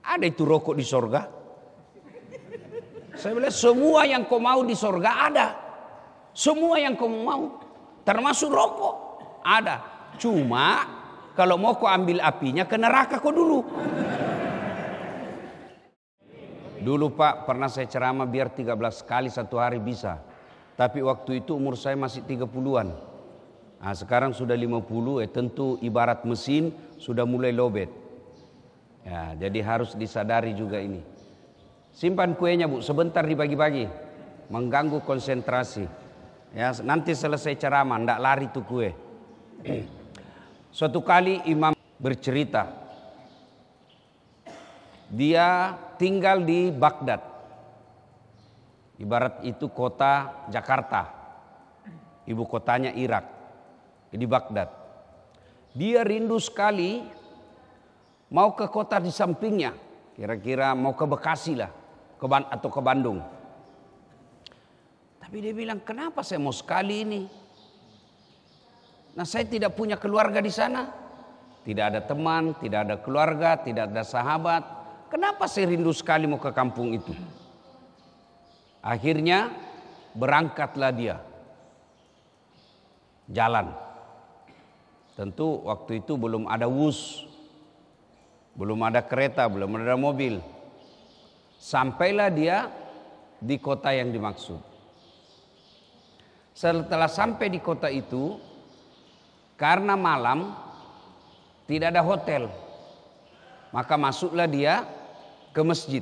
Ada itu rokok di sorga? Saya bilang semua yang kau mau di sorga ada. Semua yang kau mau, termasuk rokok, ada. Cuma kalau mau kau ambil apinya ke neraka kau dulu. Dulu Pak pernah saya ceramah biar 13 kali satu hari bisa. Tapi waktu itu umur saya masih 30-an. Nah, sekarang sudah 50, tentu ibarat mesin sudah mulai lowbat. Ya, jadi harus disadari juga ini. Simpan kuenya Bu, sebentar dibagi-bagi. Mengganggu konsentrasi. Ya, nanti selesai ceramah, ndak lari tuh kue. Suatu kali imam bercerita. Dia tinggal di Baghdad. Ibarat itu kota Jakarta. Ibu kotanya Irak. Di Baghdad. Dia rindu sekali mau ke kota di sampingnya. Kira-kira mau ke Bekasi lah. Atau ke Bandung. Tapi dia bilang, kenapa saya mau sekali ini? Nah, saya tidak punya keluarga di sana. Tidak ada teman, tidak ada keluarga, tidak ada sahabat. Kenapa saya rindu sekali mau ke kampung itu? Akhirnya berangkatlah dia. Jalan. Tentu waktu itu belum ada wus. Belum ada kereta, belum ada mobil. Sampailah dia di kota yang dimaksud. Setelah sampai di kota itu, karena malam tidak ada hotel, maka masuklah dia ke masjid.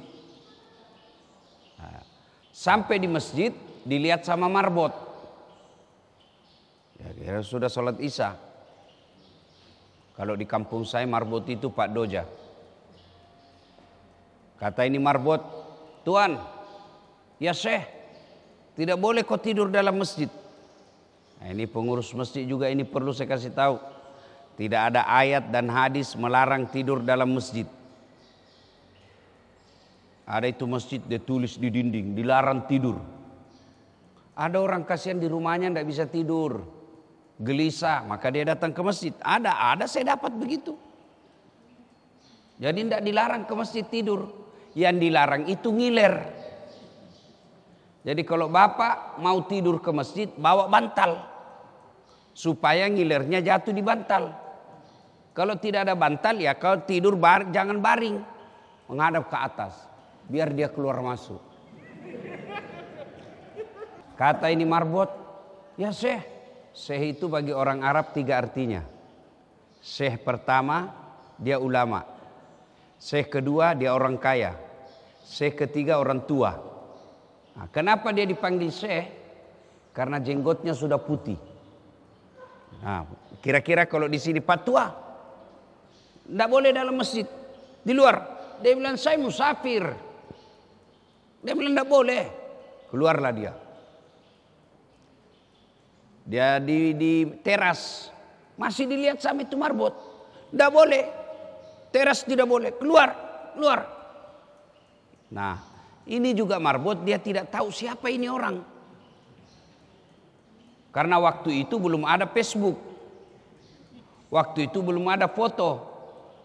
Nah, sampai di masjid dilihat sama marbot. Ya, kira sudah sholat isya. Kalau di kampung saya marbot itu Pak Doja. Kata ini marbot, Tuan, ya Syekh, tidak boleh kau tidur dalam masjid. Nah, ini pengurus masjid juga ini perlu saya kasih tahu. Tidak ada ayat dan hadis melarang tidur dalam masjid. Ada itu masjid dia tulis di dinding, dilarang tidur. Ada orang kasihan di rumahnya tidak bisa tidur, gelisah, maka dia datang ke masjid. Ada saya dapat begitu. Jadi tidak dilarang ke masjid tidur. Yang dilarang itu ngiler. Jadi kalau bapak mau tidur ke masjid, bawa bantal. Supaya ngilernya jatuh di bantal. Kalau tidak ada bantal ya kalau tidur jangan baring. Menghadap ke atas. Biar dia keluar masuk. Kata ini marbot, ya Syekh. Syekh itu bagi orang Arab 3 artinya. Syekh pertama, dia ulama. Syekh kedua, dia orang kaya. Syekh ketiga, orang tua. Nah, kenapa dia dipanggil Syekh? Karena jenggotnya sudah putih. Nah, kira-kira kalau di sini Pak Tua, tidak boleh dalam masjid. Di luar, dia bilang saya musafir. Dia bilang tidak boleh. Keluarlah dia. Dia di teras. Masih dilihat sama itu marbot. Tidak boleh. Teras tidak boleh. Keluar. Nah, ini juga marbot dia tidak tahu siapa ini orang. Karena waktu itu belum ada Facebook. Waktu itu belum ada foto.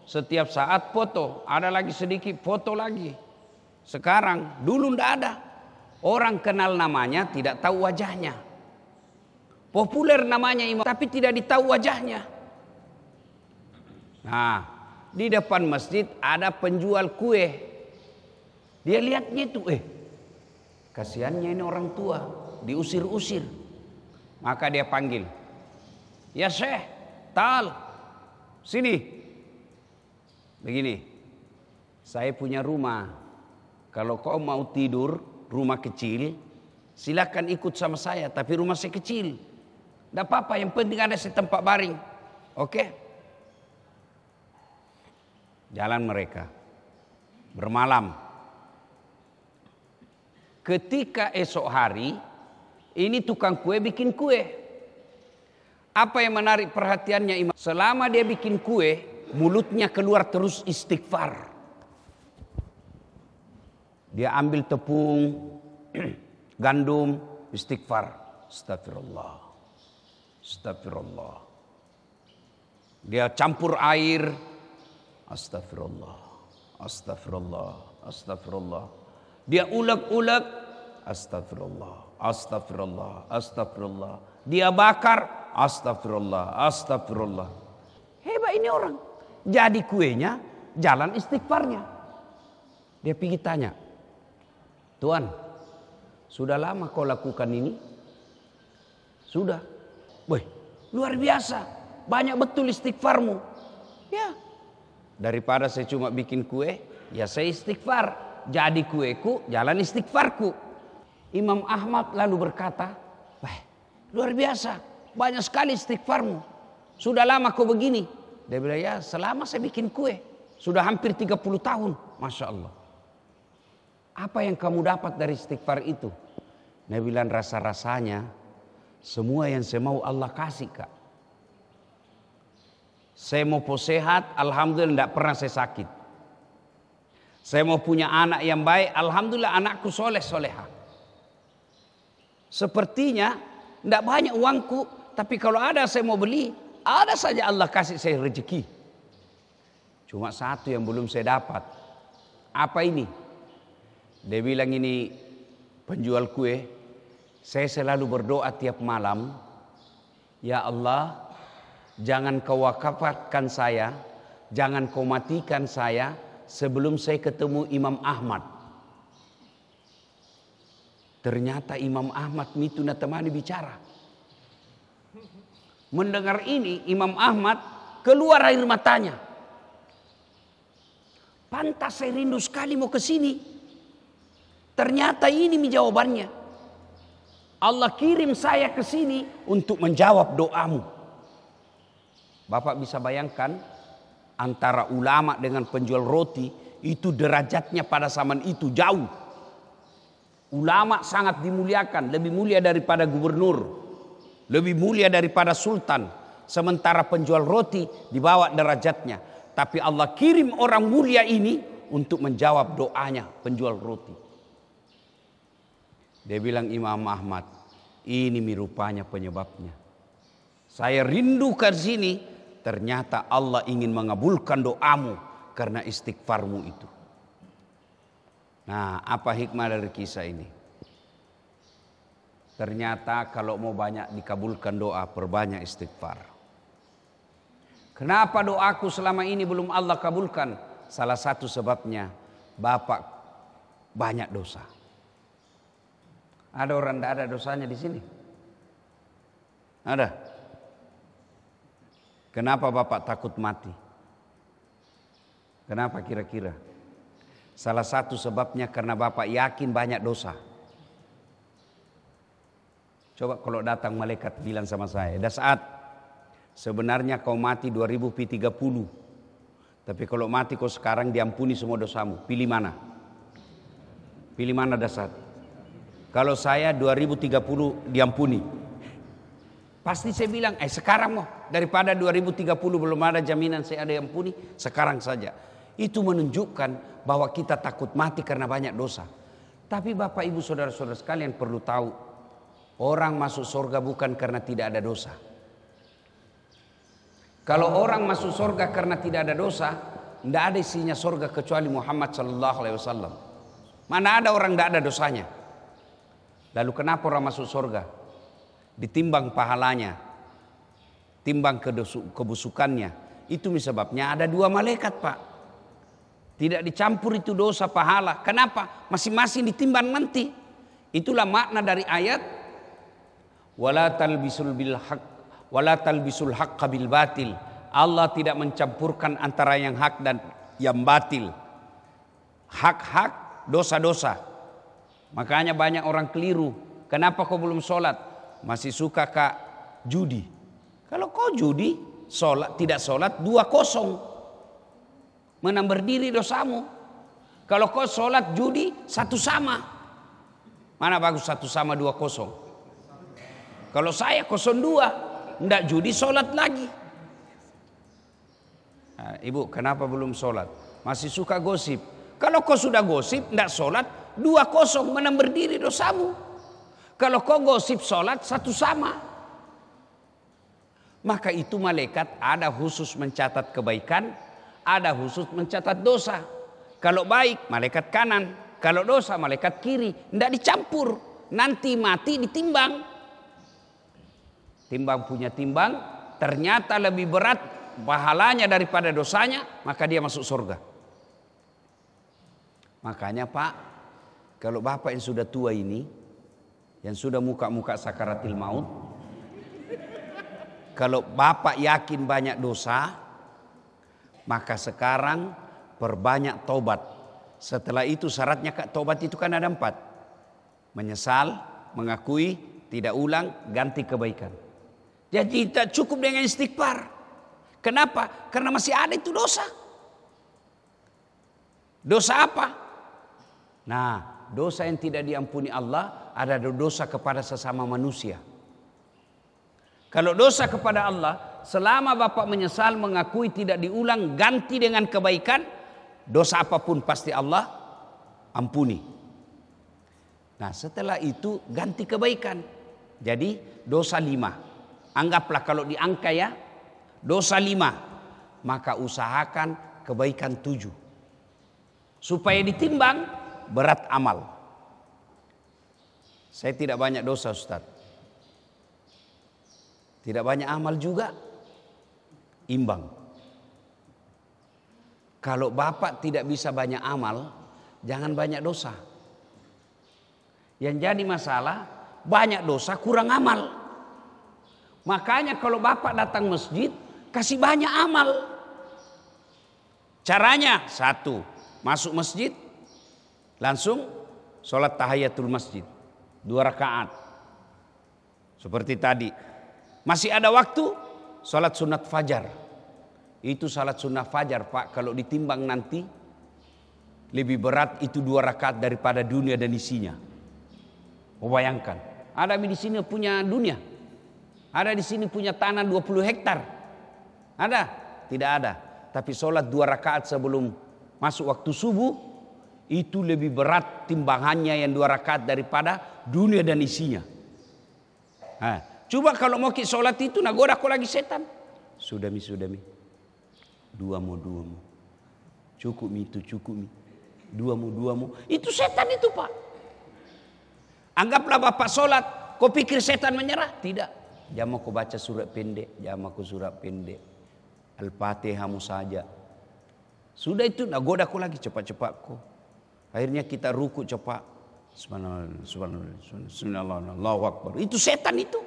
Setiap saat foto. Ada lagi sedikit foto lagi. Sekarang, dulu tidak ada. Orang kenal namanya tidak tahu wajahnya. Populer namanya imam, tapi tidak ditahu wajahnya. Nah, di depan masjid ada penjual kue. Dia lihatnya itu, kasihannya ini orang tua, diusir-usir. Maka dia panggil, ya Syekh, Tal, sini. Begini, saya punya rumah. Kalau kau mau tidur, rumah kecil, silakan ikut sama saya. Tapi rumah saya kecil. Tidak apa-apa, yang penting ada setempat baring. Oke? Jalan mereka. Bermalam. Ketika esok hari, ini tukang kue bikin kue. Apa yang menarik perhatiannya imam? Selama dia bikin kue, mulutnya keluar terus istighfar. Dia ambil tepung, gandum, istighfar. Astagfirullah. Astagfirullah. Dia campur air. Astagfirullah. astagfirullah, astagfirullah. Dia ulek-ulek, astagfirullah, astagfirullah, astagfirullah. Dia bakar, astagfirullah, astagfirullah. Hebat ini orang. Jadi kuenya jalan istighfarnya. Dia pergi tanya, Tuan, sudah lama kau lakukan ini? Sudah. Wih, luar biasa. Banyak betul istighfarmu. Ya. Daripada saya cuma bikin kue, ya saya istighfar. Jadi kueku, jalan istighfarku. Imam Ahmad lalu berkata, wah, luar biasa. Banyak sekali istighfarmu. Sudah lama kau begini? Dia bilang, ya selama saya bikin kue. Sudah hampir 30 tahun. Masya Allah. Apa yang kamu dapat dari istighfar itu? Dia bilang, rasa-rasanya semua yang saya mau Allah kasih, Kak. Saya mau sehat, alhamdulillah tidak pernah saya sakit. Saya mau punya anak yang baik, alhamdulillah anakku soleh soleha. Sepertinya tidak banyak uangku, tapi kalau ada saya mau beli, ada saja Allah kasih saya rezeki. Cuma satu yang belum saya dapat. Apa ini? Dia bilang ini penjual kue. Saya selalu berdoa tiap malam. Ya Allah, jangan kau wakafatkan saya. Jangan kau matikan saya sebelum saya ketemu Imam Ahmad. Ternyata Imam Ahmad itu natemani bicara. Mendengar ini Imam Ahmad keluar air matanya. Pantas saya rindu sekali mau ke sini. Ternyata ini jawabannya. Allah kirim saya ke sini untuk menjawab doamu. Bapak bisa bayangkan antara ulama dengan penjual roti itu derajatnya pada zaman itu jauh. Ulama sangat dimuliakan, lebih mulia daripada gubernur, lebih mulia daripada sultan. Sementara penjual roti dibawa derajatnya. Tapi Allah kirim orang mulia ini untuk menjawab doanya penjual roti. Dia bilang, Imam Ahmad, ini rupanya penyebabnya. Saya rindu ke sini, ternyata Allah ingin mengabulkan doamu karena istighfarmu itu. Nah, apa hikmah dari kisah ini? Ternyata kalau mau banyak dikabulkan doa, perbanyak istighfar. Kenapa doaku selama ini belum Allah kabulkan? Salah satu sebabnya, Bapak banyak dosa. Ada orang tidak ada dosanya di sini? Ada? Kenapa Bapak takut mati? Kenapa kira-kira? Salah satu sebabnya karena Bapak yakin banyak dosa. Coba kalau datang malaikat bilang sama saya, dah saat sebenarnya kau mati 2030. Tapi kalau mati kau sekarang diampuni semua dosamu. Pilih mana? Pilih mana dah saat? Kalau saya 2030 diampuni. Pasti saya bilang, sekarang mau. Daripada 2030 belum ada jaminan saya ada diampuni, sekarang saja. Itu menunjukkan bahwa kita takut mati karena banyak dosa. Tapi Bapak Ibu Saudara-saudara sekalian perlu tahu, orang masuk surga bukan karena tidak ada dosa. Kalau orang masuk surga karena tidak ada dosa, tidak ada isinya surga kecuali Muhammad sallallahu alaihi wasallam. Mana ada orang tidak ada dosanya? Lalu kenapa orang masuk surga? Ditimbang pahalanya, timbang kebusukannya. Itu sebabnya ada 2 malaikat, Pak. Tidak dicampur itu dosa pahala. Kenapa? Masing-masing ditimbang nanti. Itulah makna dari ayat wala talbisul haqqa bil batil. Allah tidak mencampurkan antara yang hak dan yang batil. Hak-hak, dosa-dosa. Makanya banyak orang keliru. Kenapa kau belum sholat? Masih suka Kak judi. Kalau kau judi, sholat, tidak sholat 2-0. Menang berdiri dosamu. Kalau kau sholat judi 1-0. Mana bagus 1-2-0? Kalau saya 0-2, tidak judi sholat lagi. Nah, Ibu, kenapa belum sholat? Masih suka gosip. Kalau kau sudah gosip, tidak sholat, 2-0 menang berdiri dosamu. Kalau kau gosip sholat 1-0. Maka itu malaikat ada khusus mencatat kebaikan, ada khusus mencatat dosa. Kalau baik, malaikat kanan. Kalau dosa, malaikat kiri. Tidak dicampur. Nanti mati ditimbang. Timbang punya timbang, ternyata lebih berat pahalanya daripada dosanya, maka dia masuk surga. Makanya Pak, kalau Bapak yang sudah tua ini, yang sudah muka-muka sakaratil maut, kalau Bapak yakin banyak dosa, maka sekarang perbanyak tobat. Setelah itu syaratnya tobat itu kan ada 4. Menyesal, mengakui, tidak ulang, ganti kebaikan. Jadi tidak cukup dengan istighfar. Kenapa? Karena masih ada itu dosa. Dosa apa? Nah, dosa yang tidak diampuni Allah ada dosa kepada sesama manusia. Kalau dosa kepada Allah, selama Bapak menyesal, mengakui, tidak diulang, ganti dengan kebaikan, dosa apapun pasti Allah ampuni. Nah, setelah itu ganti kebaikan. Jadi dosa 5. Anggaplah kalau di angka ya, dosa 5. Maka usahakan kebaikan 7. Supaya ditimbang berat amal. Saya tidak banyak dosa, Ustaz. Tidak banyak amal juga. Imbang. Kalau Bapak tidak bisa banyak amal, jangan banyak dosa. Yang jadi masalah, banyak dosa kurang amal. Makanya kalau Bapak datang masjid, kasih banyak amal. Caranya 1, masuk masjid, langsung sholat tahiyatul masjid 2 rakaat. Seperti tadi. Masih ada waktu, sholat sunat fajar. Itu sholat sunat fajar Pak, kalau ditimbang nanti, lebih berat itu 2 rakaat daripada dunia dan isinya. Bayangkan, ada di sini punya dunia. Ada di sini punya tanah 20 hektar. Ada? Tidak ada. Tapi sholat 2 rakaat sebelum masuk waktu subuh, itu lebih berat timbangannya yang 2 rakaat daripada dunia dan isinya. Nah, coba kalau mau sholat itu, nagoda kau lagi setan. Sudah mi. 2 mu. Cukup mi itu, cukup mi. 2 mu. Itu setan itu Pak. Anggaplah Bapak sholat, kau pikir setan menyerah? Tidak. Jangan kau baca surat pendek, Al-Fatihahmu saja. Sudah itu, nagoda kau lagi cepat-cepat kau. Akhirnya kita ruku cepat. Subhanallah, Allahu Akbar. Itu setan itu.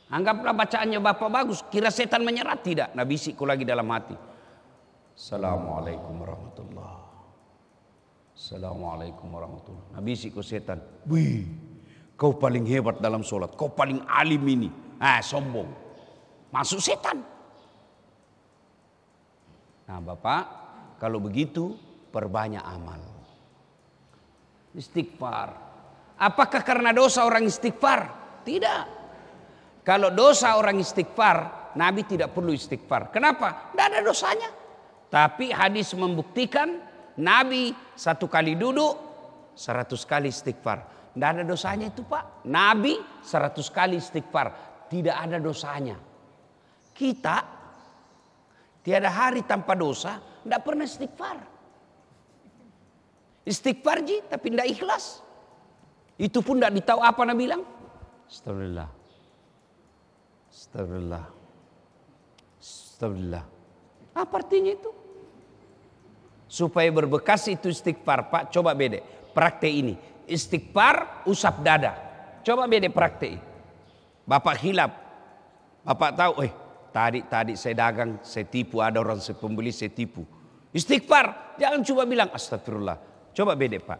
Anggaplah bacaannya Bapak bagus, kira setan menyerah? Tidak. Nah, bisik kau lagi dalam hati. Assalamualaikum warahmatullahi. Assalamualaikum warahmatullahi. Nah, bisik kau setan. Wih. Kau paling hebat dalam sholat. Kau paling alim ini. Sombong. Masuk setan. Nah Bapak, kalau begitu perbanyak amal. Istighfar. Apakah karena dosa orang istighfar? Tidak. Kalau dosa orang istighfar, Nabi tidak perlu istighfar. Kenapa? Tidak ada dosanya. Tapi hadis membuktikan Nabi 1 kali duduk, 100 kali istighfar. Tidak ada dosanya itu Pak. Nabi 100 kali istighfar. Tidak ada dosanya. Kita tiada hari tanpa dosa. Tidak pernah istighfar. Istighfar ji, tapi tidak ikhlas. Itu pun tidak ditahu apa Nabi bilang. Astagfirullah. Astagfirullah. Astagfirullah. Apa artinya itu? Supaya berbekas itu istighfar Pak. Coba beda. Praktek ini. Istighfar, usap dada. Coba beda praktek. Bapak hilap. Bapak tahu, tadi saya dagang, saya tipu, ada orang saya pembeli, saya tipu. Istighfar, jangan coba bilang astagfirullah. Coba beda Pak.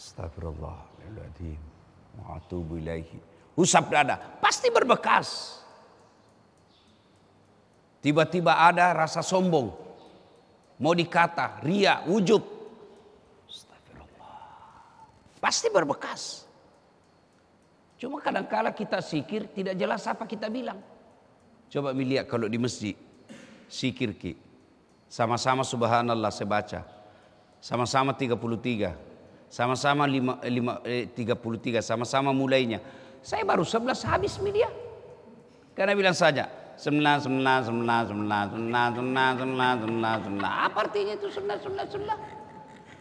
Astagfirullahaladzim. Wa atubu ilaihi. Usap dada, pasti berbekas. Tiba-tiba ada rasa sombong. Mau dikata, ria, ujub. Pasti berbekas. Cuma kadang-kala kita zikir tidak jelas apa kita bilang. Coba lihat kalau di masjid. Zikir ki. Sama-sama subhanallah saya baca. Sama-sama 33. Sama-sama 33. Sama-sama mulainya. Saya baru 11 habis media. Karena bilang saja. Apa artinya itu sunnah?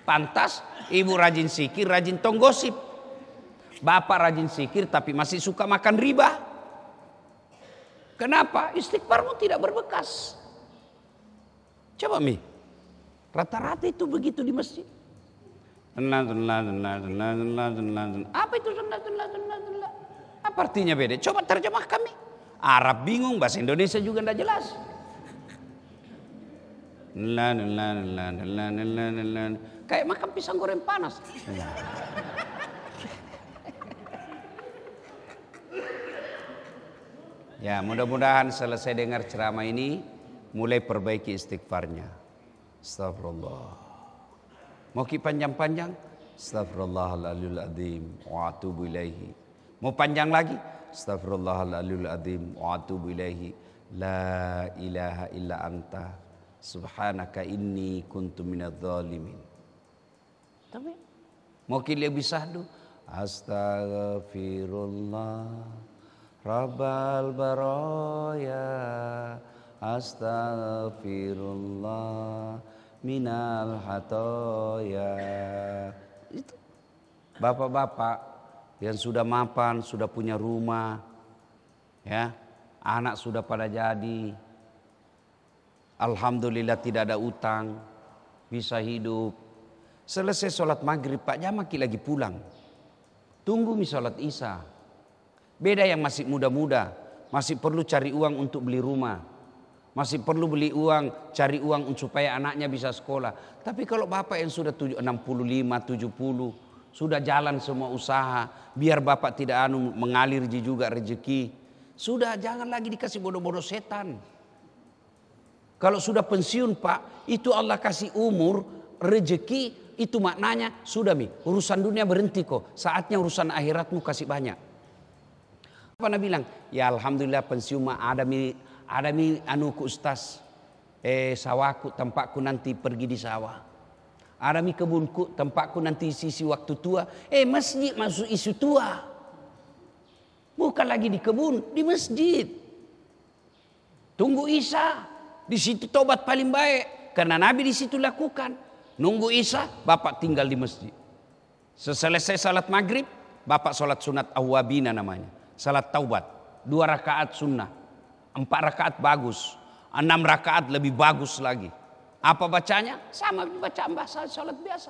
Pantas ibu rajin zikir, rajin tonggosip. Bapak rajin zikir tapi masih suka makan riba. Kenapa? Istighfarmu tidak berbekas. Coba Mi, rata-rata itu begitu di masjid. Apa itu sunnah? Apa artinya beda? Coba terjemah kami. Arab bingung, bahasa Indonesia juga tidak jelas. Kayak makan pisang goreng panas. Ya, mudah-mudahan selesai dengar ceramah ini mulai perbaiki istighfarnya. Astagfirullah. Mau panjang-panjang? Astagfirullahaladzim wa atubu ilaihi. Mau panjang lagi? Astagfirullahaladzim wa atubu ilaihi. La ilaha illa anta subhanaka inni kuntu minadz zalimin. Tapi mau lebih sahdu. Astaghfirullah Rabbal baraya, astaghfirullah minal hatoya. Itu bapak-bapak yang sudah mapan, sudah punya rumah, ya, anak sudah pada jadi, alhamdulillah tidak ada utang, bisa hidup. Selesai sholat maghrib Pak Jamaki lagi pulang, tunggu sholat isya. Beda yang masih muda-muda, masih perlu cari uang untuk beli rumah, masih perlu beli uang, cari uang supaya anaknya bisa sekolah. Tapi kalau bapak yang sudah 65, 70, sudah jalan semua usaha, biar bapak tidak mengalir juga rezeki. Sudah, jangan lagi dikasih bodoh-bodoh setan. Kalau sudah pensiun Pak, itu Allah kasih umur, rezeki, itu maknanya sudah urusan dunia berhenti kok. Saatnya urusan akhiratmu kasih banyak. Apa Nabi bilang? Ya alhamdulillah pensiun ada mi anuku ustaz. Sawahku tempatku nanti pergi di sawah. Ada mi kebunku tempatku nanti sisi waktu tua. Masjid masuk isu tua. Bukan lagi di kebun, di masjid. Tunggu isya, di situ tobat paling baik. Karena Nabi di situ lakukan. Nunggu isya, bapak tinggal di masjid. Selesai salat maghrib, bapak salat sunat awwabina namanya. Salat taubat, 2 rakaat sunnah, 4 rakaat bagus, 6 rakaat lebih bagus lagi. Apa bacanya? Sama bacaan bahasa salat biasa.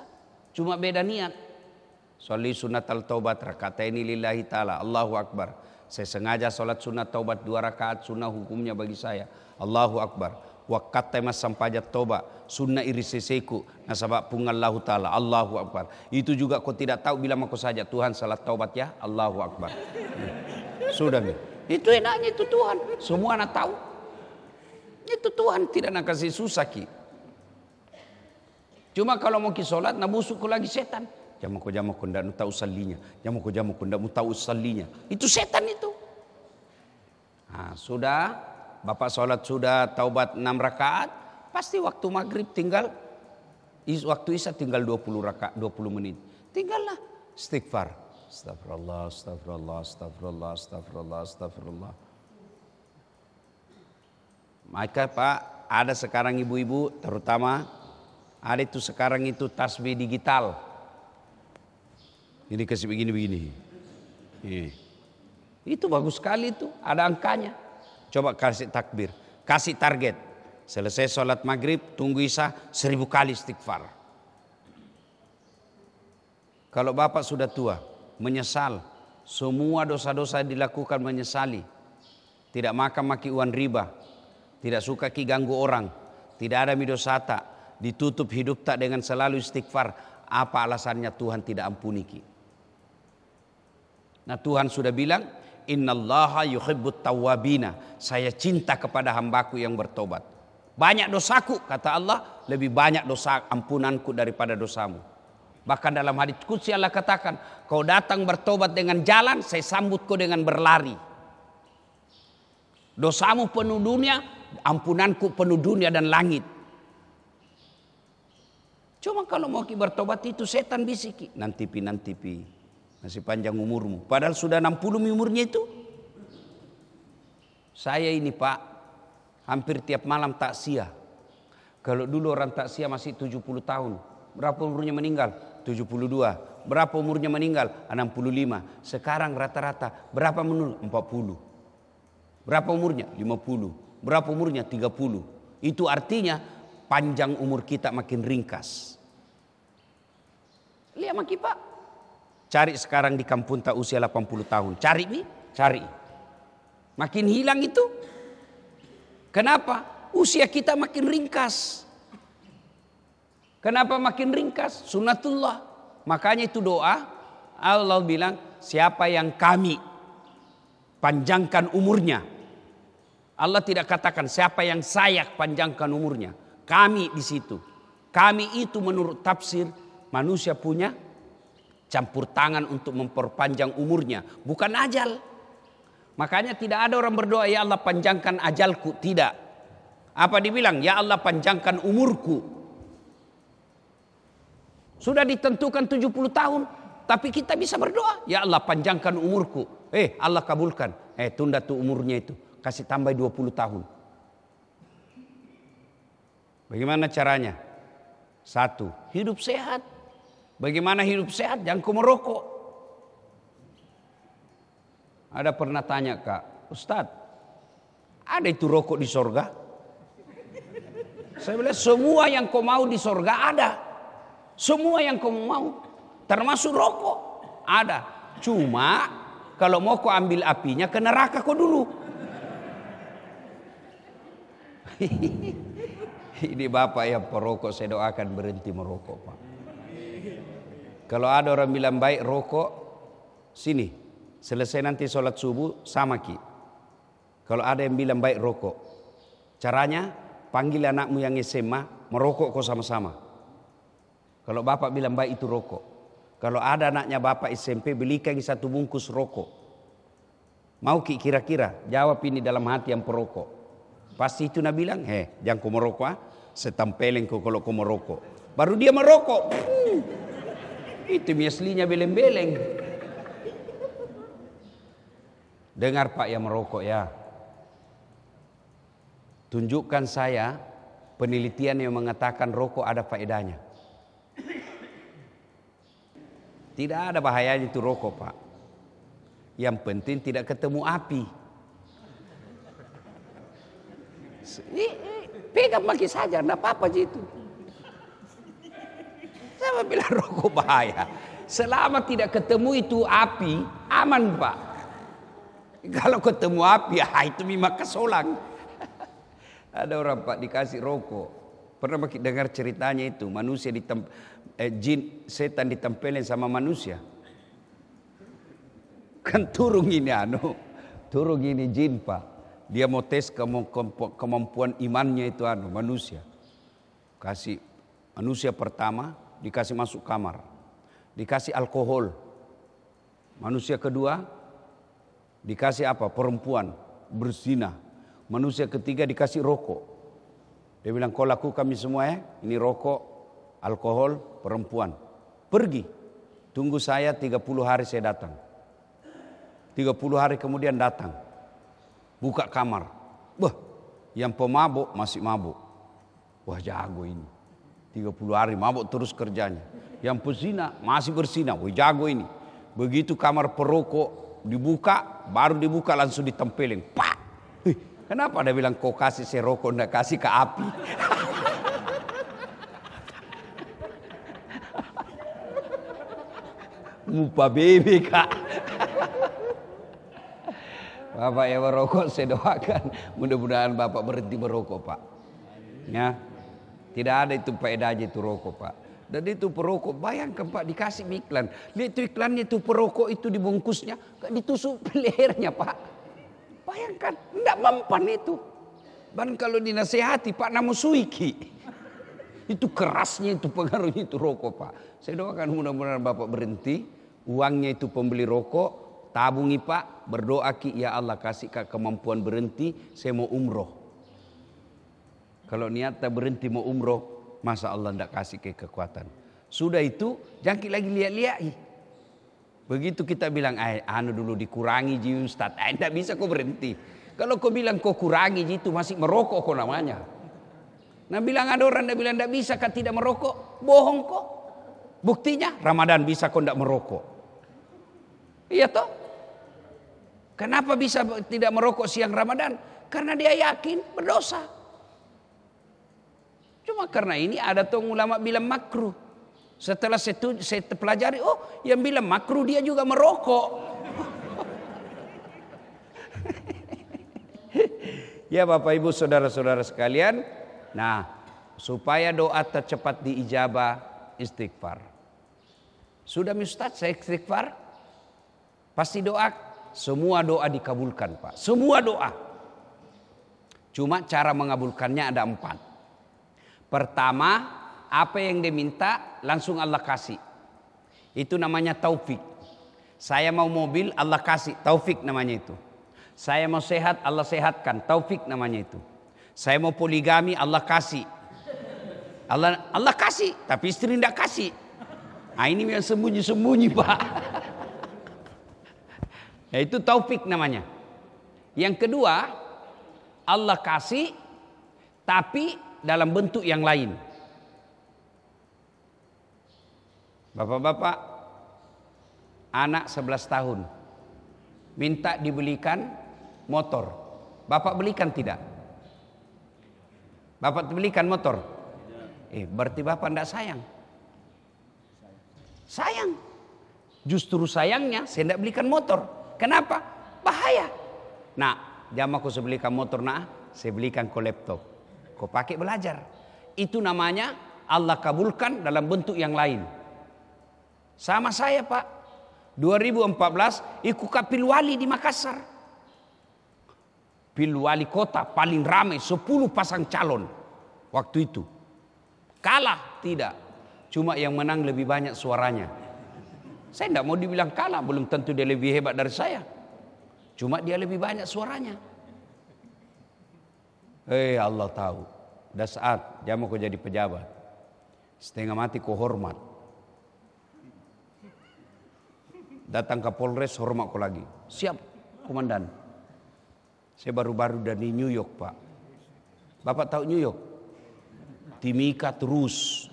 Cuma beda niat. Sholli sunat al-taubat rakataini lillahi ta'ala. Allahu Akbar. Saya sengaja salat sunat taubat 2 rakaat sunnah hukumnya bagi saya. Allahu Akbar. Wakat temas sampajat toba sunnah iriseseku nasabak pungallahu ta'ala. Allahu Akbar. Itu juga kau tidak tahu bilang aku saja Tuhan salat taubat ya. Allahu Akbar. Sudah itu enaknya itu Tuhan. Semua anak tahu. Itu Tuhan tidak nak kasih susah ki. Cuma kalau mau ki solat nak busukku lagi setan. Jamuku ndak tahu sallinya. Jamuku ndak tahu sallinya. Itu setan itu. Nah, sudah bapak sholat sudah taubat 6 rakaat, pasti waktu maghrib tinggal, waktu isya tinggal 20 rakaat, 20 menit. Tinggallah istighfar. Astagfirullah, astagfirullah, astagfirullah, astagfirullah, astagfirullah. Maka Pak, ada sekarang ibu-ibu terutama, ada itu sekarang itu tasbih digital. Ini kasih begini-begini. Itu bagus sekali itu, ada angkanya. Coba kasih takbir, kasih target. Selesai sholat maghrib, tunggu isya 1000 kali istighfar. Kalau bapak sudah tua, menyesal. Semua dosa-dosa dilakukan menyesali. Tidak makan maki uang riba. Tidak suka ki ganggu orang. Tidak ada midosata. Ditutup hidup tak dengan selalu istighfar. Apa alasannya Tuhan tidak ampuni ki? Nah Tuhan sudah bilang, Innallaha yuhibbut tawwabina. Saya cinta kepada hambaku yang bertobat. Banyak dosaku, kata Allah, lebih banyak dosa ampunanku daripada dosamu. Bahkan dalam hadits qudsi Allah katakan, kau datang bertobat dengan jalan, saya sambut kau dengan berlari. Dosamu penuh dunia, ampunanku penuh dunia dan langit. Cuma kalau mau bertobat itu setan bisiki, nanti pi. Masih panjang umurmu. Padahal sudah 60 umurnya itu. Saya ini Pak, hampir tiap malam takziah. Kalau dulu orang takziah masih 70 tahun. Berapa umurnya meninggal? 72. Berapa umurnya meninggal? 65. Sekarang rata-rata berapa menurut? 40. Berapa umurnya? 50. Berapa umurnya? 30. Itu artinya panjang umur kita makin ringkas. Lihat makin Pak. Cari sekarang di kampung tak usia 80 tahun. Cari nih, cari. Makin hilang itu. Kenapa? Usia kita makin ringkas. Kenapa makin ringkas? Sunnatullah. Makanya itu doa. Allah bilang, siapa yang kami panjangkan umurnya. Allah tidak katakan siapa yang saya panjangkan umurnya. Kami di situ. Kami itu menurut tafsir manusia punya campur tangan untuk memperpanjang umurnya. Bukan ajal. Makanya tidak ada orang berdoa, ya Allah panjangkan ajalku. Tidak. Apa dibilang? Ya Allah panjangkan umurku. Sudah ditentukan 70 tahun. Tapi kita bisa berdoa. Ya Allah panjangkan umurku. Allah kabulkan. Tunda tuh umurnya itu. Kasih tambah 20 tahun. Bagaimana caranya? 1. Hidup sehat. Bagaimana hidup sehat? Jangan kau merokok. Ada pernah tanya Kak, Ustadz, ada itu rokok di sorga? Saya bilang semua yang kau mau di sorga ada. Semua yang kau mau, termasuk rokok, ada. Cuma kalau mau kau ambil apinya ke neraka kau dulu. Ini bapak yang perokok, saya doakan berhenti merokok Pak. Kalau ada orang bilang baik rokok, sini. Selesai nanti sholat subuh sama Ki. Kalau ada yang bilang baik rokok, caranya panggil anakmu yang SMA merokok kau sama-sama. Kalau bapak bilang baik itu rokok. Kalau ada anaknya bapak SMP belikan 1 bungkus rokok. Mau Ki kira-kira? Jawab ini dalam hati yang perokok. Pasti itu Nabi bilang, jangan kau merokok. Setempelin kau kalau kau merokok. Baru dia merokok. Itu aslinya beleng-beleng. Dengar Pak yang merokok ya. Tunjukkan saya penelitian yang mengatakan rokok ada faedahnya. Tidak ada bahayanya itu rokok Pak. Yang penting tidak ketemu api. Pegang bagi saja, tidak apa-apa itu. Saya bilang rokok bahaya. Selama tidak ketemu itu api, aman Pak. Kalau ketemu api, itu memang kesolang. Ada orang Pak dikasih rokok. Pernah dengar ceritanya itu, manusia jin setan ditempelin sama manusia. Kan turun ini jin Pak. Dia mau tes kemampuan imannya itu manusia. Kasih manusia pertama dikasih masuk kamar. Dikasih alkohol. Manusia kedua dikasih apa? Perempuan berzina. Manusia ketiga dikasih rokok. Dia bilang kau lakukan kami semua ini rokok, alkohol, perempuan. Pergi. Tunggu saya 30 hari saya datang. 30 hari kemudian datang. Buka kamar. Yang pemabuk masih mabuk. Wah jago ini. 30 hari mabuk terus kerjanya. Yang pezina masih berzina. Wah jago ini. Begitu kamar perokok dibuka, baru dibuka langsung ditempelin. Pak. Kenapa dia bilang kau kasih saya rokok, enggak kasih ke api? Mupa bebe Kak. Bapak yang merokok saya doakan mudah-mudahan Bapak berhenti merokok Pak. Ya, tidak ada itu faedahnya itu rokok Pak. Dan itu perokok, bayangkan Pak dikasih iklan. Lihat itu iklannya itu perokok itu dibungkusnya, ditusuk lehernya Pak. Bayangkan, tidak mempan itu. Dan kalau dinasehati Pak namusuiki. Itu kerasnya itu pengaruhnya itu rokok Pak. Saya doakan mudah-mudahan Bapak berhenti. Uangnya itu pembeli rokok. Tabungi Pak, berdoa Ki, ya Allah kasih Kak kemampuan berhenti, saya mau umroh. Kalau niatnya berhenti mau umroh, masa Allah tidak kasih kekuatan. Sudah itu, jangan lagi lihat-lihat. Begitu kita bilang, dulu dikurangi ji Ustaz, tidak bisa kok berhenti. Kalau kau bilang kau kurangi itu masih merokok kau namanya. Nah bilang ada orang yang bilang tidak bisa kan tidak merokok. Bohong kok. Buktinya Ramadan bisa kau tidak merokok. Iya toh? Kenapa bisa tidak merokok siang Ramadan? Karena dia yakin berdosa. Cuma karena ini ada tuh ulama bilang makruh. Setelah saya pelajari, oh yang bilang makruh dia juga merokok. Ya Bapak Ibu saudara-saudara sekalian. Nah supaya doa tercepat diijabah, istighfar. Sudah Ustaz saya istighfar? Pasti doa. Semua doa dikabulkan Pak. Semua doa. Cuma cara mengabulkannya ada 4. Pertama, apa yang diminta langsung Allah kasih. Itu namanya taufik. Saya mau mobil, Allah kasih. Taufik namanya itu. Saya mau sehat, Allah sehatkan. Taufik namanya itu. Saya mau poligami, Allah kasih. Allah kasih, tapi istri tidak kasih. Nah ini yang sembunyi-sembunyi Pak. Ya, itu taufik namanya. Yang kedua, Allah kasih, tapi dalam bentuk yang lain. Bapak-bapak, anak 11 tahun minta dibelikan motor. Bapak belikan tidak? Bapak belikan motor? Berarti bapak tidak sayang. Sayang. Justru sayangnya saya tidak belikan motor. Kenapa? Bahaya. Nah, jam aku saya belikan motor, saya belikan kau laptop. Kau pakai belajar. Itu namanya Allah kabulkan dalam bentuk yang lain. Sama saya Pak. 2014 ikut ke Pilwali di Makassar. Pilwali kota paling ramai 10 pasang calon. Waktu itu. Kalah? Tidak. Cuma yang menang lebih banyak suaranya. Saya tidak mau dibilang kalah. Belum tentu dia lebih hebat dari saya. Cuma dia lebih banyak suaranya. Allah tahu. Dah saat jamu kau jadi pejabat. Setengah mati kau hormat. Datang ke Polres hormat kau lagi. Siap komandan. Saya baru-baru dari New York Pak. Bapak tahu New York? Timika terus.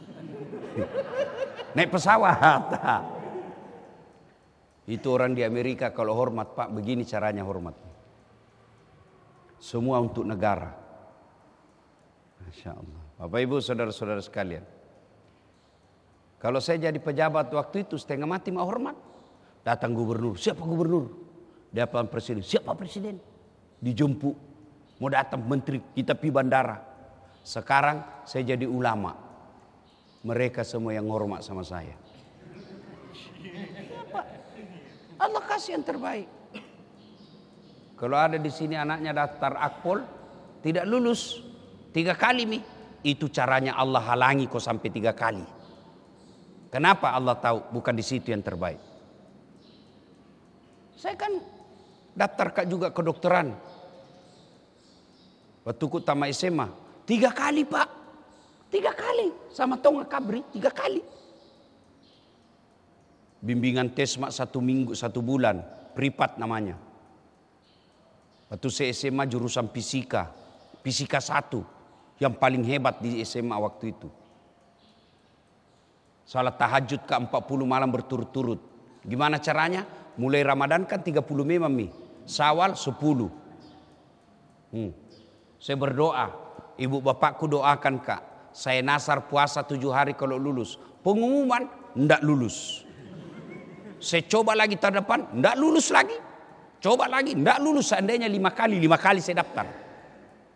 Naik pesawat. Itu orang di Amerika kalau hormat Pak begini caranya hormat. Semua untuk negara. Masya Allah. Bapak Ibu saudara-saudara sekalian. Kalau saya jadi pejabat waktu itu setengah mati mau hormat. Datang gubernur. Siapa gubernur? Datang presiden. Siapa presiden? Dijemput. Mau datang menteri. Kita pergi bandara. Sekarang saya jadi ulama. Mereka semua yang hormat sama saya. Apa? Allah kasih yang terbaik. Kalau ada di sini anaknya daftar akpol. Tidak lulus. 3 kali mi. Itu caranya Allah halangi kau sampai 3 kali. Kenapa Allah tahu? Bukan di situ yang terbaik. Saya kan daftar juga kedokteran. Waktu ku tamat SMA. 3 kali Pak. 3 kali. Sama Tonga Kabri. 3 kali. Bimbingan tes mak 1 minggu 1 bulan. Privat namanya. Waktu saya SMA jurusan fisika. Fisika 1. Yang paling hebat di SMA waktu itu. Salat tahajud ke 40 malam berturut-turut. Gimana caranya? Mulai Ramadan kan 30 memang mi. Syawal 10. Saya berdoa. Ibu bapakku doakan Kak. Saya nasar puasa 7 hari kalau lulus. Pengumuman enggak lulus. Saya coba lagi tahun depan enggak lulus lagi. Coba lagi enggak lulus. Seandainya 5 kali saya daftar.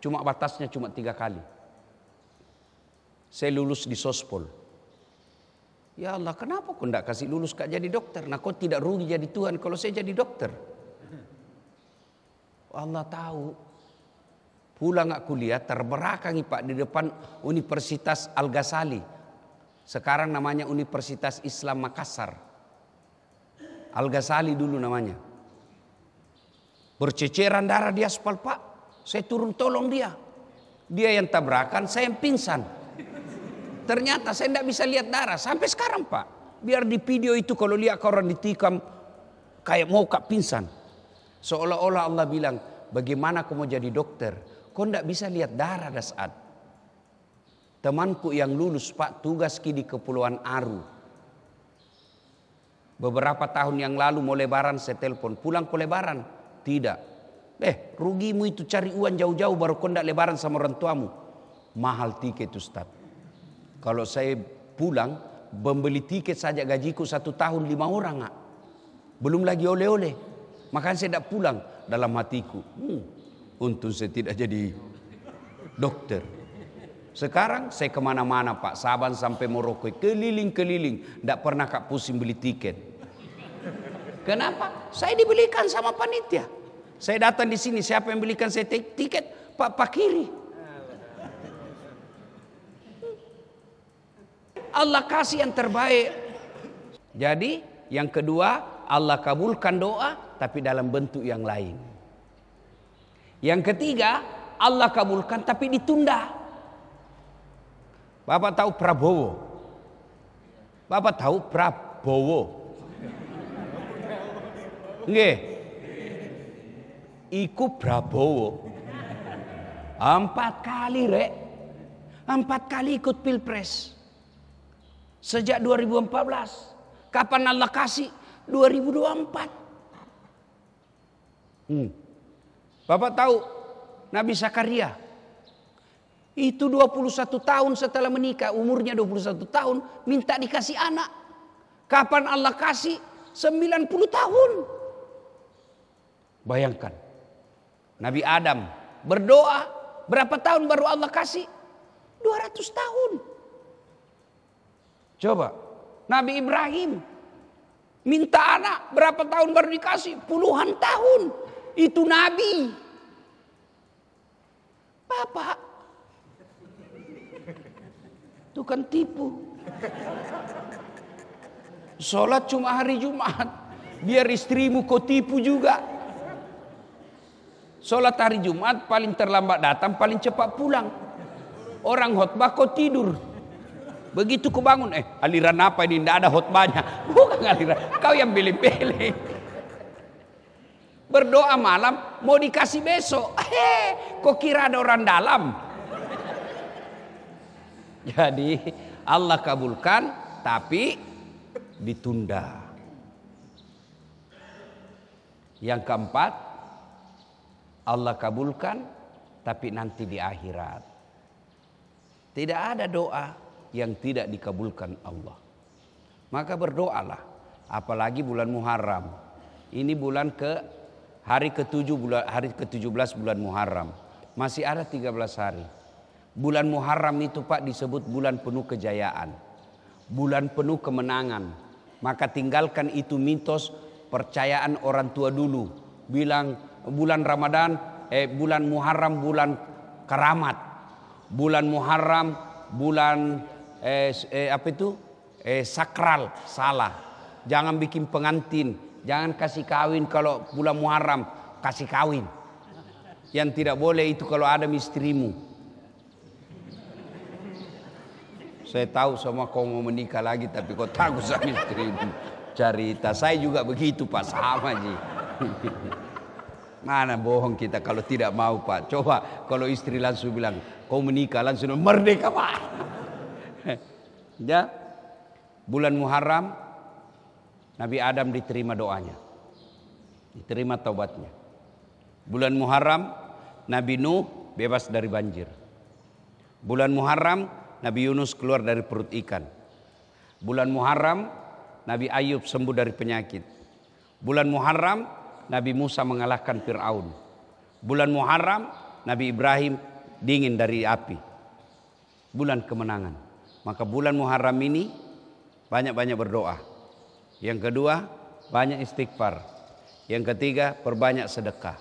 Cuma batasnya cuma 3 kali. Saya lulus di Sospol. Ya Allah, kenapa kau tidak kasih lulus Kak jadi dokter? Nah kau tidak rugi jadi Tuhan kalau saya jadi dokter. Allah tahu. Pulang aku lihat terbelakangi Pak di depan Universitas Al-Ghazali. Sekarang namanya Universitas Islam Makassar. Al-Ghazali dulu namanya. Berceceran darah di aspal Pak. Saya turun tolong dia. Dia yang tabrakan, saya yang pingsan. Ternyata saya tidak bisa lihat darah sampai sekarang Pak. Biar di video itu kalau lihat orang ditikam kayak mau Kak pingsan. Seolah-olah Allah bilang, bagaimana kau mau jadi dokter? Kau tidak bisa lihat darah dasar. Temanku yang lulus Pak tugas di Kepulauan Aru. Beberapa tahun yang lalu mau lebaran saya telepon, pulang ke lebaran? Tidak. Rugimu itu cari uang jauh-jauh baru kau tidak lebaran sama orang tuamu. Mahal tiket Ustaz. Kalau saya pulang, membeli tiket saja gajiku 1 tahun 5 orang. Belum lagi oleh-oleh. Makanya saya tidak pulang. Dalam hatiku, untung saya tidak jadi dokter. Sekarang saya kemana-mana Pak, Saban sampai Merauke, keliling-keliling, tidak pernah Kak pusing beli tiket. Kenapa? Saya dibelikan sama panitia. Saya datang di sini, siapa yang belikan saya tiket? Pak Pakiri. Allah kasih yang terbaik. Jadi yang kedua, Allah kabulkan doa tapi dalam bentuk yang lain. Yang ketiga, Allah kabulkan tapi ditunda. Bapak tahu Prabowo? Bapak tahu Prabowo? Nggih. Iku Prabowo 4 kali rek. 4 kali ikut pilpres. Sejak 2014. Kapan Allah kasih? 2024. Bapak tahu Nabi Zakaria? Itu 21 tahun setelah menikah, umurnya 21 tahun, minta dikasih anak. Kapan Allah kasih? 90 tahun. Bayangkan. Nabi Adam berdoa, berapa tahun baru Allah kasih? 200 tahun. Coba, Nabi Ibrahim minta anak, berapa tahun baru dikasih? Puluhan tahun. Itu Nabi. Bapak, itu kan tipu. Sholat cuma hari Jumat, biar istrimu kau tipu juga. Sholat hari Jumat paling terlambat datang, paling cepat pulang. Orang khotbah kau tidur. Begitu kau bangun, aliran apa ini? Tidak ada khotbahnya. Bukan aliran, kau yang pilih-pilih. Berdoa malam, mau dikasih besok. Kok kira ada orang dalam? Jadi Allah kabulkan, tapi ditunda. Yang keempat, Allah kabulkan, tapi nanti di akhirat. Tidak ada doa yang tidak dikabulkan Allah. Maka berdoalah, apalagi bulan Muharram. Ini bulan hari ke-17 bulan Muharram. Masih ada 13 hari. Bulan Muharram itu Pak disebut bulan penuh kejayaan. Bulan penuh kemenangan. Maka tinggalkan itu mitos percayaan orang tua dulu. Bilang bulan Ramadan, bulan Muharram bulan keramat. Bulan Muharram bulan sakral. Salah. Jangan bikin pengantin. Jangan kasih kawin kalau bulan Muharram. Kasih kawin. Yang tidak boleh itu kalau ada istrimu. Saya tahu semua kau mau menikah lagi, tapi kau takut sama istrimu. Cerita saya juga begitu Pak, sama ji. Mana bohong kita kalau tidak mau Pak. Coba kalau istri langsung bilang kau menikah, langsung merdeka Pak. Ya, bulan Muharram Nabi Adam diterima doanya, diterima taubatnya. Bulan Muharram Nabi Nuh bebas dari banjir. Bulan Muharram Nabi Yunus keluar dari perut ikan. Bulan Muharram Nabi Ayub sembuh dari penyakit. Bulan Muharram Nabi Musa mengalahkan Fir'aun. Bulan Muharram Nabi Ibrahim dingin dari api. Bulan kemenangan. Maka bulan Muharram ini banyak-banyak berdoa. Yang kedua, banyak istighfar. Yang ketiga, perbanyak sedekah.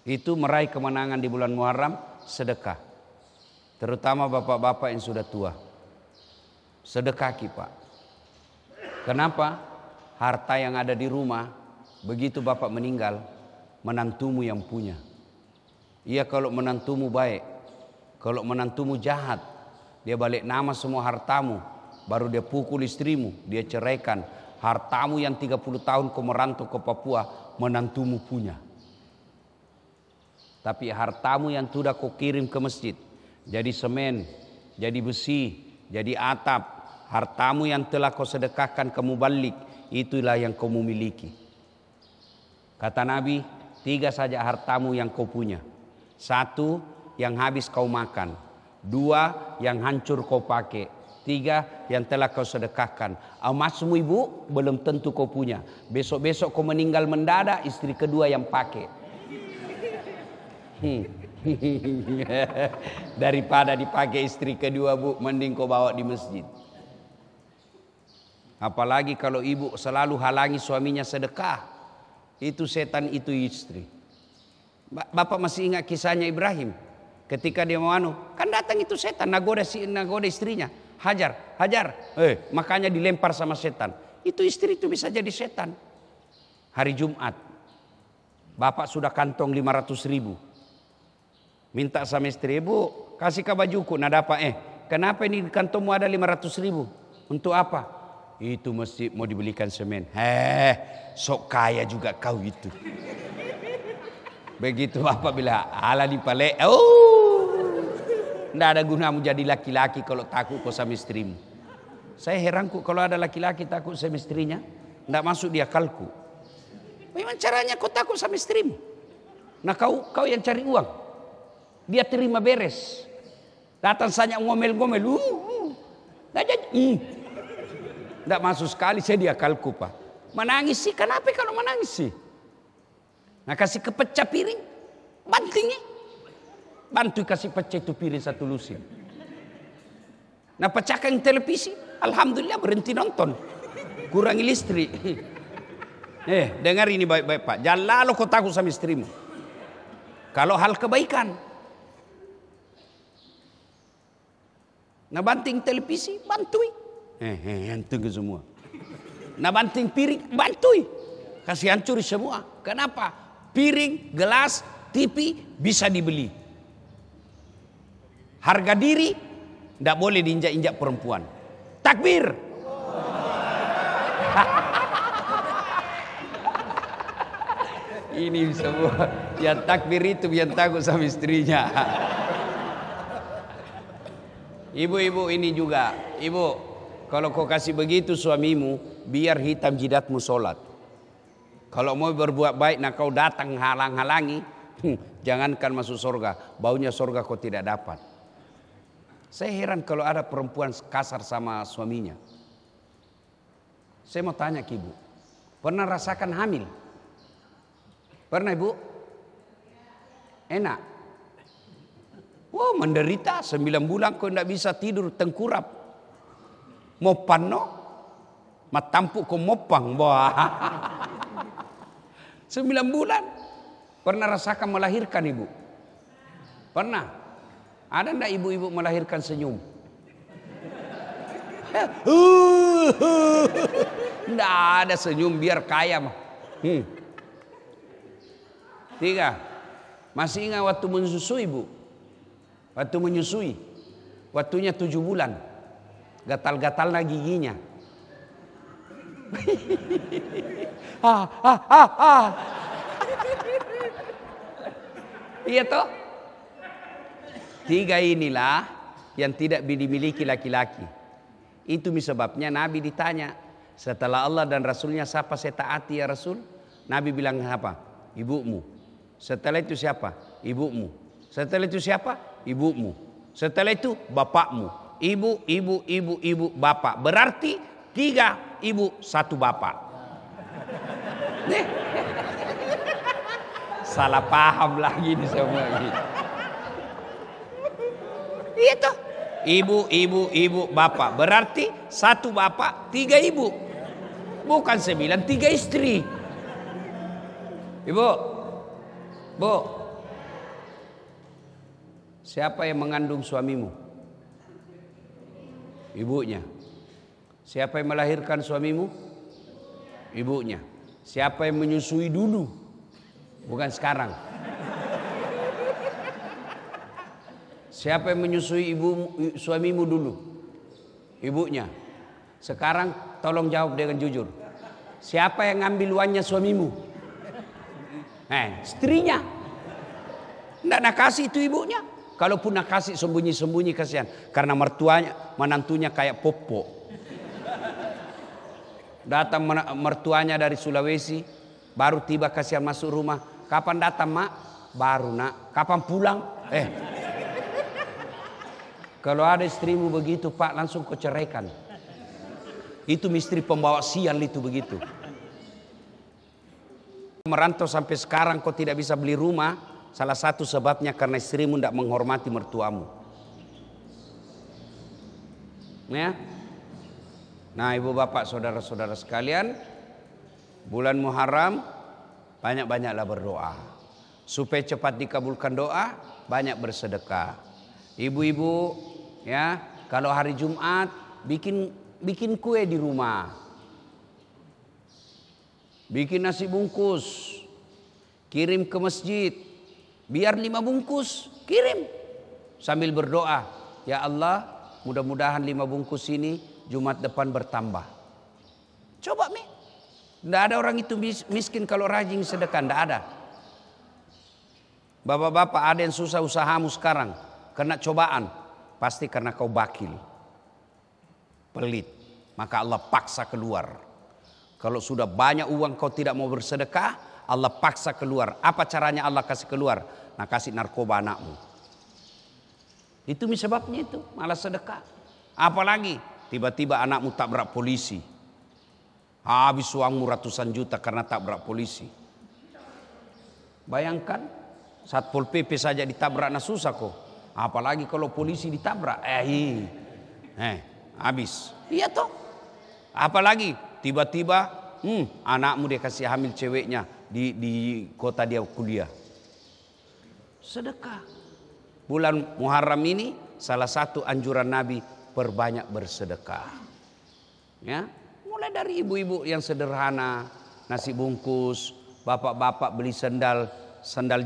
Itu meraih kemenangan di bulan Muharram, sedekah. Terutama bapak-bapak yang sudah tua. Sedekah Pak. Kenapa? Harta yang ada di rumah, begitu bapak meninggal, menantumu yang punya. Iya kalau menantumu baik. Kalau menantumu jahat, dia balik nama semua hartamu. Baru dia pukul istrimu, dia ceraikan. Hartamu yang 30 tahun kau merantau ke Papua, menantumu punya. Tapi hartamu yang sudah kau kirim ke masjid, jadi semen, jadi besi, jadi atap, hartamu yang telah kau sedekahkan ke mubalik, itulah yang kau miliki. Kata Nabi, 3 saja hartamu yang kau punya. 1 yang habis kau makan, 2 yang hancur kau pakai, 3 yang telah kau sedekahkan. Emasmu ibu belum tentu kau punya. Besok-besok kau meninggal mendadak, istri kedua yang pakai. Daripada dipakai istri kedua bu, mending kau bawa di masjid. Apalagi kalau ibu selalu halangi suaminya sedekah, itu setan, itu istri. Bapak masih ingat kisahnya Ibrahim ketika dia mau kan datang itu setan nagoda istrinya, hajar. Makanya dilempar sama setan. Itu istri itu bisa jadi setan. Hari Jumat, bapak sudah kantong 500.000. Minta sama istri, bu kasih ke bajuku. Nah dapat, kenapa ini di kantongmu ada 500.000? Untuk apa? Itu mesti mau dibelikan semen. Sok kaya juga kau itu. Begitu bapak bilang, ala dipale, nggak ada gunamu jadi laki-laki kalau takut kau sama istrimu. Saya heran kalau ada laki-laki takut sama istrinya, nggak masuk di akalku. Memang caranya kau takut sama istrimu. Nah kau yang cari uang, dia terima beres. Datang saja ngomel-ngomel, nggak jadi, nggak masuk sekali saya di akalku pak. Menangis sih, kenapa kalau menangis sih? Nah kasih kepecah piring, bantingnya. Bantu kasih pecah itu piring 1 lusin. Nah pecahkan televisi, alhamdulillah berhenti nonton. Kurangi listrik. Dengar ini baik-baik pak. Jangan lalu kau takut sama istrimu. Kalau hal kebaikan. Nah banting televisi, bantui. Hantung ke semua. Nah banting piring, bantui. Kasih hancur semua. Kenapa? Piring, gelas, TV bisa dibeli. Harga diri tidak boleh diinjak-injak perempuan. Takbir. Ini semua yang takbir itu yang takut sama istrinya. Ibu-ibu ini juga, ibu kalau kau kasih begitu suamimu, biar hitam jidatmu sholat. Kalau mau berbuat baik, nah kau datang halang-halangi, jangankan masuk surga, baunya surga kau tidak dapat. Saya heran kalau ada perempuan kasar sama suaminya. Saya mau tanya ke ibu, pernah rasakan hamil? Pernah ibu? Enak? Wow, menderita 9 bulan kau tidak bisa tidur, tengkurap. Mopan no? Matampuk kau mopang. 9 bulan. Pernah rasakan melahirkan ibu? Pernah? Ada enggak ibu-ibu melahirkan senyum? Enggak ada senyum biar kaya mah. 3. Masih ingat waktu menyusui ibu? Waktu menyusui. Waktunya 7 bulan. Gatal-gatal lagi giginya. Iya toh? 3 inilah yang tidak dimiliki laki-laki. Itu sebabnya Nabi ditanya, setelah Allah dan Rasulnya siapa saya taati ya Rasul? Nabi bilang apa? Ibumu. Setelah itu siapa? Ibumu. Setelah itu siapa? Ibumu. Setelah itu bapakmu. Ibu, bapak. Berarti 3 ibu, 1 bapak. Salah paham lagi ini semua ini. Iya toh. Ibu, bapak. Berarti 1 bapak, 3 ibu. Bukan 9, 3 istri. Ibu. Bu. Siapa yang mengandung suamimu? Ibunya. Siapa yang melahirkan suamimu? Ibunya. Siapa yang menyusui dulu? Bukan sekarang. Siapa yang menyusui suamimu dulu? Ibunya. Sekarang tolong jawab dengan jujur. Siapa yang ngambil uangnya suamimu? Istrinya. Nggak nak kasih itu ibunya. Kalaupun nak kasih sembunyi-sembunyi kasihan. Karena menantunya kayak popo. Datang mertuanya dari Sulawesi, baru tiba kasihan masuk rumah. Kapan datang mak? Baru nak. Kapan pulang? Kalau ada istrimu begitu pak, langsung kau ceraikan. Itu misteri pembawa sial itu begitu. Merantau sampai sekarang kau tidak bisa beli rumah, salah satu sebabnya karena istrimu tidak menghormati mertuamu. Ya. Nah ibu bapak saudara-saudara sekalian, bulan Muharram banyak-banyaklah berdoa. Supaya cepat dikabulkan doa, banyak bersedekah. Ibu-ibu ya, kalau hari Jumat bikin kue di rumah. Bikin nasi bungkus, kirim ke masjid. Biar 5 bungkus, kirim. Sambil berdoa, ya Allah mudah-mudahan 5 bungkus ini Jumat depan bertambah. Coba Mi. Tidak ada orang itu miskin kalau rajin sedekah, tidak ada. Bapak-bapak ada yang susah usahamu sekarang, kena cobaan. Pasti karena kau bakil, pelit. Maka Allah paksa keluar. Kalau sudah banyak uang kau tidak mau bersedekah, Allah paksa keluar. Apa caranya Allah kasih keluar? Nah kasih narkoba anakmu. Itu sebabnya itu, malah sedekah. Apalagi tiba-tiba anakmu tabrak polisi. Habis uangmu ratusan juta karena tabrak polisi. Bayangkan, Satpol PP saja ditabrak nah susah kok. Apalagi kalau polisi ditabrak. Habis. Iya toh. Apalagi tiba-tiba anakmu dia kasih hamil ceweknya di kota dia kuliah. Sedekah. Bulan Muharram ini salah satu anjuran Nabi, perbanyak bersedekah. Ya, mulai dari ibu-ibu yang sederhana, nasi bungkus, bapak-bapak beli sandal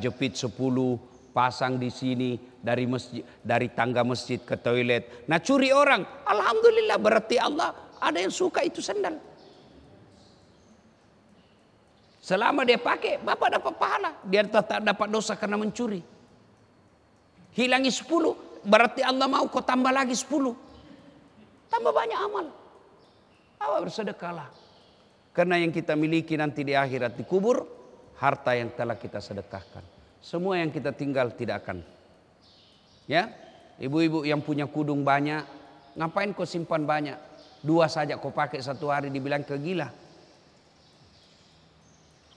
jepit 10, pasang di sini dari masjid, dari tangga masjid ke toilet. Nah curi orang, alhamdulillah berarti Allah ada yang suka itu sandal. Selama dia pakai, bapak dapat pahala, dia tak dapat dosa karena mencuri. Hilangi 10, berarti Allah mau kau tambah lagi 10. Tambah banyak amal. Awak bersedekahlah. Karena yang kita miliki nanti di akhirat di kubur, harta yang telah kita sedekahkan. Semua yang kita tinggal tidak akan. Ya, ibu-ibu yang punya kudung banyak, ngapain kau simpan banyak? 2 saja kau pakai 1 hari, dibilang kegila.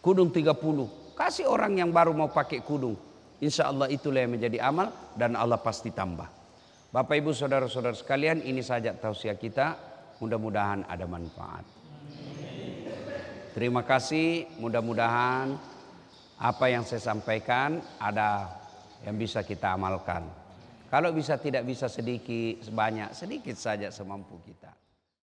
Kudung 30, kasih orang yang baru mau pakai kudung. Insya Allah itulah yang menjadi amal dan Allah pasti tambah. Bapak ibu saudara-saudara sekalian, ini saja tausiah kita, mudah-mudahan ada manfaat. Terima kasih, mudah-mudahan apa yang saya sampaikan ada yang bisa kita amalkan. Kalau bisa tidak bisa sedikit, sebanyak, sedikit saja semampu kita.